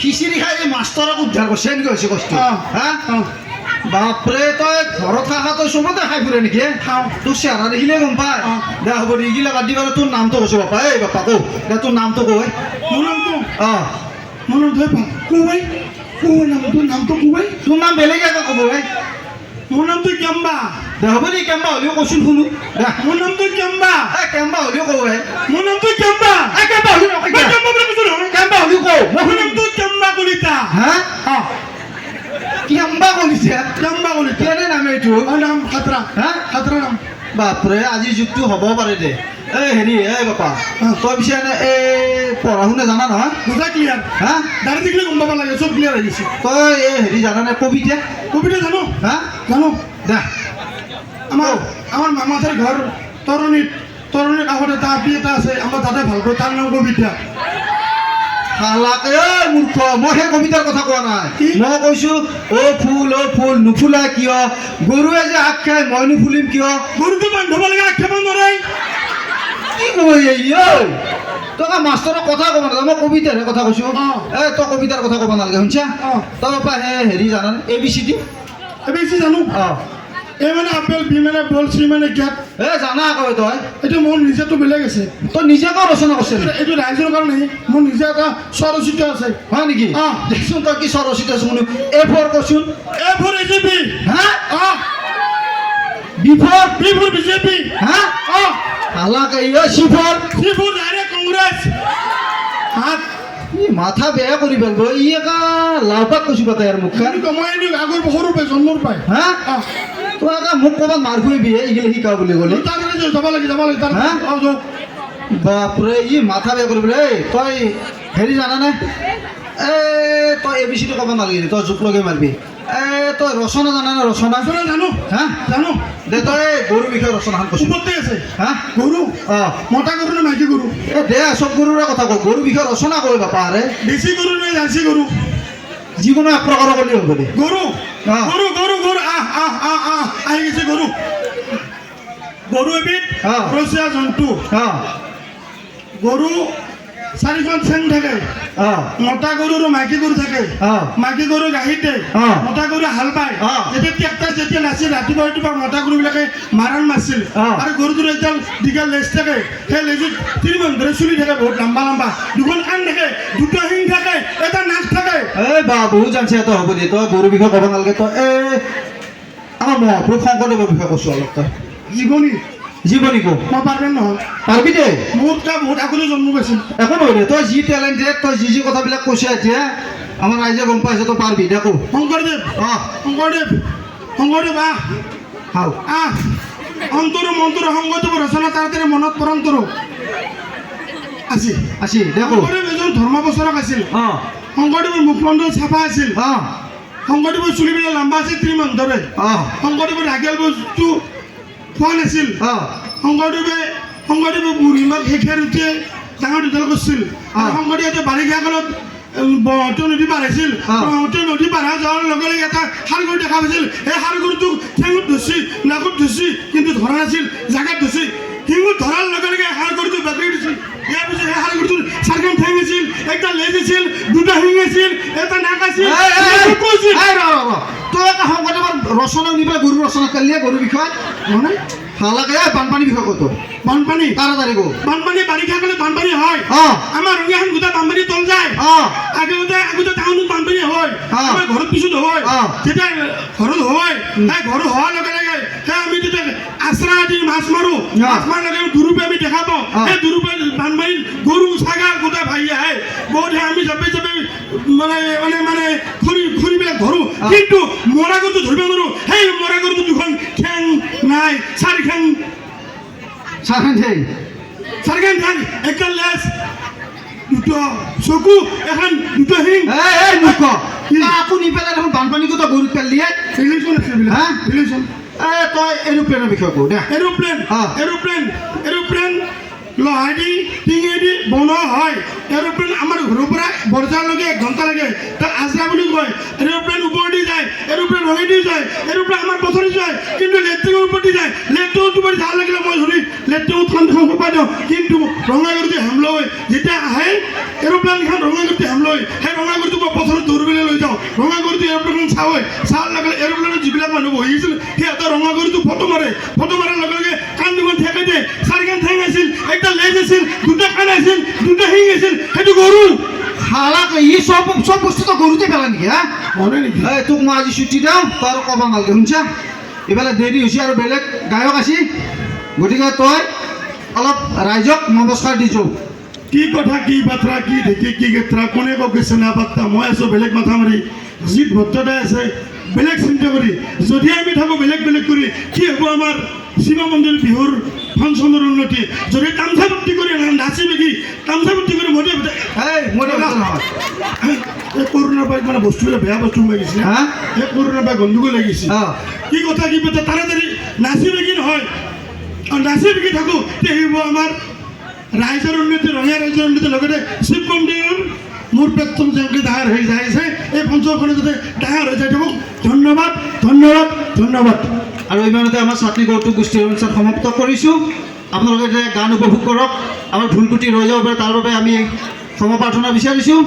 খিচিৰি খাই এই মাষ্টৰক উদ্ধাৰ কৰিছে এনেকৈ হৈছে কষ্ট হা বাপৰে তই ঘৰত থকা তই চবতে খাই ফুৰে নেকি তোৰ চেহেৰা দেখিলে গম পায় দে হ'ব দে এইগিলা বাদ দিবা তোৰ নামটো কৈছো বাপা এই বাপা কৌ দে তোৰ নামটো কৈ মোৰ নামটো মোৰ নামটো কোৱাই তোৰ নামটো কোৱাই তোৰ নাম বেলেগ এটা ক'ব ভাই মোৰ নামটো কেম্বা দে হ'ব দে কেম্বা হ'লেও কৈছোন শুনো দে মোৰ নামটো কেম্বা কেম্বা হ'লেও কওঁ ভাই মোৰ নামটো কেম্বা কেম্বা হ'লেও নকয় কেম্বা বুলি কৈছো নহয় কেম্বা হ'লেও কওঁ মোৰ নামটো কেম্বা কলিতা হা কেম্বা কলিতা কেম্বা কলিতা কেনে নাম এইটো নাম খাতৰা হা খাতৰা নাম বাপৰে আজি যুগটো হ'ব পাৰে দে এই হেৰি এই বাপা তই পিছে এনে এই পঢ়া শুনা জানা নহয় বুজা ক্লিয়াৰ হা দাঁড়ি দেখিলে গম পাব লাগে চব ক্লিয়াৰ হৈ গৈছে তই এই হেৰি জানা নে কবিতা কবিতা জানো হা জানো দে আমাৰ মামাহঁতৰ ঘৰ তৰণীৰ কাষত এটা আপি এটা আছে আমাৰ দাদাই ভাল পায় তাৰ নাম কবিতা হালাকে ঐ মূৰ্খ মই সেই কবিতাৰ কথা কোৱা নাই কি? মই কৈছো অ ফুল নুফুলা কিয় গৰুৱে যে আগ খাই মই নুফুলিম কিয় গৰুটো বান্ধিব লাগে আক্ষেপ নোৱাৰে কি কয় এই ঐ তই মাষ্টৰৰ কথা ক'ব নালাগে মই কবিতাৰহে কথা কৈছো এই তই কবিতাৰ কথা ক'ব নালাগে শুনছা তই পাপা সেই হেৰি জানানে ABCD বেছি জানো এ মানে আপেল বি মানে বল চি মানে গেট এই জানা আকৌ তই এইটো মোৰ নিজেতো বেলেগ আছে তই নিজে কওঁ ৰচনা কৰিছে এইটো ৰাইজৰ কাৰণে মোৰ নিজে এটা স্বৰচিত আছে হয় নেকি দেচোন তই কি স্বৰচিত আছো শুনো A4 কচোন A4 AJP হা B4 BJP হা হালাকে এই C4 ডাইৰেক্ট কংগ্ৰেছ হাত মাথা বেয়া কৰি পেলাব ই একা লাভপাত কৈছো পাতা ইয়াৰ মুখ মই আগৰ সৰুৰ পাই জন্মৰ পাই হা তই একা মোক ক'ৰবাত মাৰ খুৱাবি এইগিলা শিকা বুলি ক'লে তাৰ কাৰণে যাব লাগে তাৰ বাপৰে ই মাথা বেয়া কৰি পেলাই তই হেৰি জানানে তই ABCD ক'ব নালাগে তই জোক লগে মাৰিবি তই ৰচনা জানানে ৰচনা জানো হা জানো দে তই গৰুৰ বিষয়ে ৰচনাখন কৈছো ওপৰতে আছে হা গৰু মতা গৰু নে মাইকী গৰু দে চব গৰুৰে কথা কওঁ গৰুৰ বিষয়ে ৰচনা কৈ বাপা আৰে দেশী গৰু নে জাৰ্চি গৰু যিকোনো এক প্ৰকাৰৰ কৰিলেই হ'ব দে গৰু গৰু গৰু গৰু আহি গৈছে গৰু গৰু এবিধ ৰচীয়া জন্তু গৰু চাৰিখন ঠেং থাকে মতা গৰু আৰু মাইকী গৰু থাকে মাইকী গৰু গাখীৰ দিয়ে মতা গৰু হাল বায় যেতিয়া ট্ৰেক্টৰ যেতিয়া নাছিল ৰাতিপুৱা মতা গৰুবিলাকে মাৰণ মাৰিছিল আৰু গৰুটোৰ এডাল দীঘল লেজ থাকে সেই লেজত 3 মান ধৰে চুলি থাকে বহুত লম্বা দুখন কাণ থাকে দুটা শিং থাকে এটা নাক থাকে এই বা বহুত জানছে এটা হ'ব দে তই গৰুৰ বিষয়ে ক'ব নালাগে তই আমাৰ মহাপুৰুষ শংকৰদেৱৰ বিষয়ে কৈছো অলপ তই জীৱনী কো মই পাৰবেন নহয় পাৰবি দে বহুত আগতে জন্ম পাইছিল একো নহয় দে তই যি টেলেণ্টেড তই যি কথাবিলাক কৈছে এতিয়া আমাৰ ৰাইজে গম পাইছে তই পাৰবি দে কো শংকৰদেৱ অন্তৰো মন্তৰো শংকৰদেৱ ৰচনা তাৰে মনত পৰন্তৰো আছে দে কো শংকৰদেৱ এজন ধৰ্মপ্ৰচাৰক আছিল শংকৰদেৱৰ মুখমণ্ডল চাফা আছিল শংকৰদেৱৰ চুলিবিলাক লম্বা আছিল 3 মান ধৰে শংকৰদেৱৰ ৰাগিয়াল বস্তু খোৱা নাছিল শংকৰদেৱে বুঢ়ীমাক শেষেৰ উঠিয়ে ডাঙৰ দীঘল কৰিছিল শংকৰদেৱে বাৰিষা কালত ব্ৰহ্মপুত্ৰ নদী পাৰ হৈছিল ব্ৰহ্মপুত্ৰ নদী পাৰ যোৱাৰ লগে লগে এটা সাৰ গৰু দেখা পাইছিল সেই সাৰ গৰুটোক ঠেঙত ধৰিছি নাকত ধৰিছি কিন্তু ধৰা নাছিল জাগাত ধৰিছি শিঙত ধৰাৰ লগে লগে সাৰ গৰুটো বাগৰি দিছিল ইয়াৰ পিছত সেই সাৰ গৰুটোৰ 4খন ঠেং আছিল একটা লেজ আছিল 2টা শিং আছিল এটা নাক আছিল তই এটা শংকৰদেৱৰ ৰচনা নিবা গৰুৰ ৰচনা কৰিলে গৰুৰ বিষয়ে মানে হালাকে বানপানীৰ বিষয়ে কত বানপানী তাড়াতাড়ি গো বানপানী বাৰিষা কালত বানপানী হয় আমাৰ ৰঙিয়াখন গোটেই বানপানী তল যায় আগতে টাউনত বানপানী হয় আমাৰ ঘৰত পিছত হয় যেতিয়া ঘৰত হয় সেই ঘৰ হোৱাৰ লগে লগে সেই আমি যেতিয়া আশ্ৰা দি মাছ মাৰো মাছ মাৰাৰ লগে দুৰূপে আমি দেখা পাওঁ সেই দুৰূপে বানপানীত গৰু ছাগল গোটেই ভাহি আহে বহুত আমি যাবে মানে খৰিবিলাক ধৰো কিন্তু মৰা গৰুটো ধৰিব নোৱাৰো সেই মৰা গৰুটো 2খন ঠেং নাই 4খন ঠেং একটা লেজ 2টা চকু এখন 2টা শিং আকৌ নি পেলাই দেখোন বানপানী কত গৰুত পেলিয়ে ৰিলেশ্যন আছে ৰিলেশ্যন তই এৰোপ্লেনৰ বিষয়ে কওঁ দে এৰোপ্লেন লোহাদি টিঙেদি বনোৱা হয় এৰোপ্লেন আমাৰ ঘৰৰ পৰা বৰজাৰলৈকে 1 ঘণ্টা লাগে তাক আজৰা বুলি কয় এৰোপ্লেন ওপৰেদি যায় এৰোপ্লেন ৰঙেদি যায় এৰোপ্লেন আমাৰ পথেদি যায় কিন্তু লেট্ৰিনৰ ওপৰেদি যায় লেট্ৰিনৰ ওপৰেদি যাব লাগিলে মই ধৰি লেট্ৰিনত সোমাই দিওঁ কিন্তু ৰঙাগড়তে হামলা হয় যেতিয়া আহে এৰোপ্লেনখন ৰঙাগড়তে হামলা হয় সেই ৰঙাগড়টো ৰঙাগড়িটো এৰোপ্লেন চাওঁৱে চাৱাৰ লগে লগে এৰোপ্লেনত যিবিলাক মানুহ বহি আছিল সিহঁতে ৰঙাগড়িটো ফটো মাৰে ফটো মাৰাৰ লগে লগে কাণ দুখন ঠেকাই দিয়ে চাৰিখন ঠেং আছিল একটা লেজ আছিল দুটা কাণ আছিল দুটা শিং আছিল সেইটো গৰু হালাক ই সব বস্তু তো গরুতে পেলা নেকি হ্যাঁ মনে নেকি এই তোক মই আজি ছুটি দিওঁ তই আৰু ক'ব নালাগে শুনছা এইফালে দেৰি হৈছে আৰু বেলেগ গায়ক আছে গতিকে তই অলপ ৰাইজক নমস্কাৰ দি যাওঁ কি কথা কি বাত্ৰা কি ঢেকি কি গেত্ৰা কোনে কৈছে না পাত্তা মই আছোঁ বেলেগ মাথা মাৰি জিত ভদ্ৰতাই আছে বেলেগ চিন্তা কৰি যদি আমি থাকোঁ বেলেগ বেলেগ কৰি কি হ'ব আমাৰ শিৱ মন্দিৰ বিহুৰ ফাংচনৰ উন্নতি যদি তামচা ভৰ্তি কৰি নাচি বেগি তামচা ভৰ্তি কৰি মতে এই মই নহয় এই কৰোণা পাই মানে বস্তুবিলাক বেয়া বস্তু হৈ গৈছে হা এই কৰোণা পাই গণ্ডগোল লাগিছে অঁ কি কথা কি পাতে তাড়াতাড়ি নাচি বেগি নহয় নাচি বেগি থাকোঁ তে আহিব আমাৰ ৰাইজৰ উন্নতি ৰঙীয়া ৰাইজৰ উন্নতিৰ লগতে শিৱ মন্দিৰৰ মোৰ পেটটো যেনেকৈ ডাঙৰ হৈ যাই আছে এই পঞ্চমখনে যাতে ডাঙৰ হৈ যায় থাকক ধন্যবাদ ধন্যবাদ ধন্যবাদ আৰু ইমানতে আমাৰ ছাত্ৰী গৌৰৱ গোষ্ঠীৰ অনুষ্ঠান সমাপ্ত কৰিছোঁ আপোনালোকে যে গান উপভোগ কৰক আমাৰ ভুল ত্ৰুটি ৰৈ যাব পাৰে তাৰ বাবে আমি ক্ষমা প্ৰাৰ্থনা বিচাৰিছোঁ